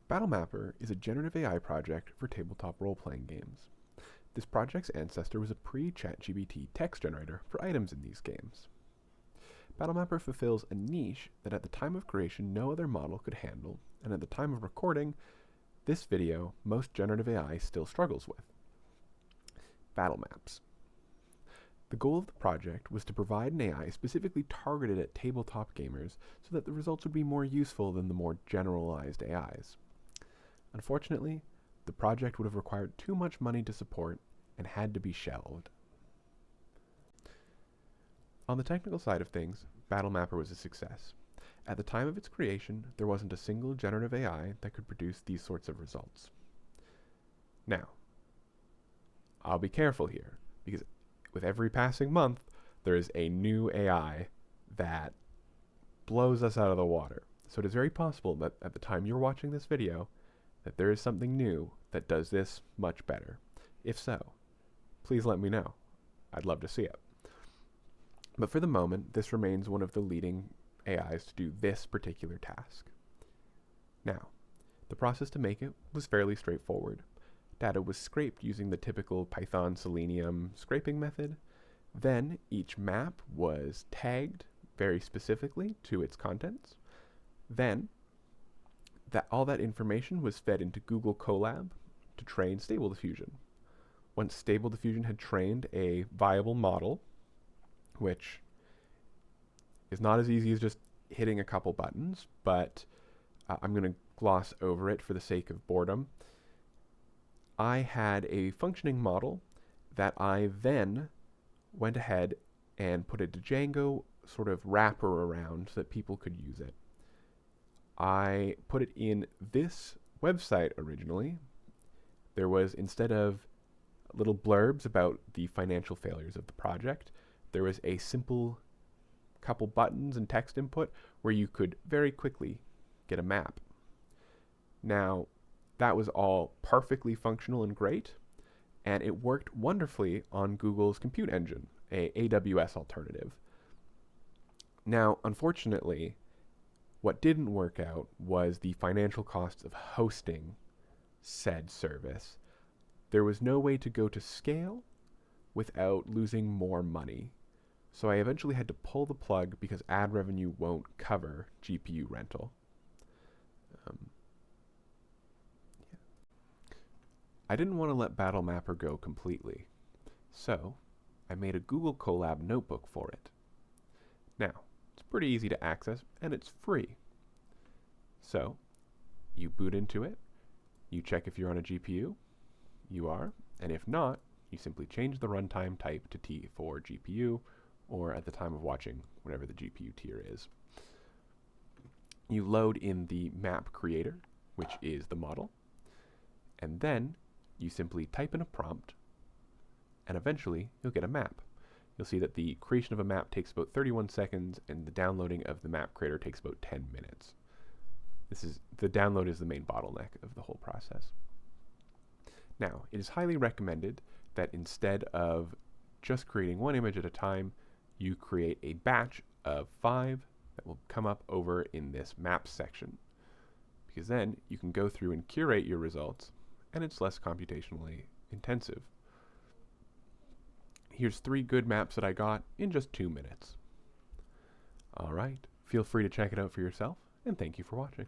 BattleMapper is a generative AI project for tabletop role-playing games. This project's ancestor was a pre-ChatGPT text generator for items in these games. BattleMapper fulfills a niche that at the time of creation no other model could handle, and at the time of recording this video, most generative AI still struggles with. Battle maps. The goal of the project was to provide an AI specifically targeted at tabletop gamers so that the results would be more useful than the more generalized AIs. Unfortunately, the project would have required too much money to support and had to be shelved. On the technical side of things, BattleMapper was a success. At the time of its creation, there wasn't a single generative AI that could produce these sorts of results. Now, I'll be careful here, because with every passing month, there is a new AI that blows us out of the water. So it is very possible that at the time you're watching this video, that there is something new that does this much better. If so, please let me know. I'd love to see it. But for the moment, this remains one of the leading AIs to do this particular task. Now, the process to make it was fairly straightforward. Data was scraped using the typical Python Selenium scraping method. Then each map was tagged very specifically to its contents. Then all that information was fed into Google Colab to train Stable Diffusion. Once Stable Diffusion had trained a viable model, which is not as easy as just hitting a couple buttons, but I'm going to gloss over it for the sake of boredom. I had a functioning model that I then went ahead and put a Django sort of wrapper around so that people could use it. I put it in this website originally. There was, instead of little blurbs about the financial failures of the project, there was a simple couple buttons and text input where you could very quickly get a map. Now, that was all perfectly functional and great, and it worked wonderfully on Google's compute engine, a AWS alternative. Now, unfortunately, what didn't work out was the financial costs of hosting said service. There was no way to go to scale without losing more money. So I eventually had to pull the plug because ad revenue won't cover GPU rental. I didn't want to let BattleMapper go completely, so I made a Google Colab notebook for it. Now, it's pretty easy to access, and it's free. So, you boot into it, you check if you're on a GPU, you are, and if not, you simply change the runtime type to T for GPU, or at the time of watching, whatever the GPU tier is. You load in the map creator, which is the model, and then you simply type in a prompt, and eventually you'll get a map. You'll see that the creation of a map takes about 31 seconds, and the downloading of the map creator takes about 10 minutes. The download is the main bottleneck of the whole process. Now, it is highly recommended that instead of just creating one image at a time, you create a batch of 5 that will come up over in this maps section, because then you can go through and curate your results, and it's less computationally intensive. Here's 3 good maps that I got in just 2 minutes. Alright, feel free to check it out for yourself, and thank you for watching.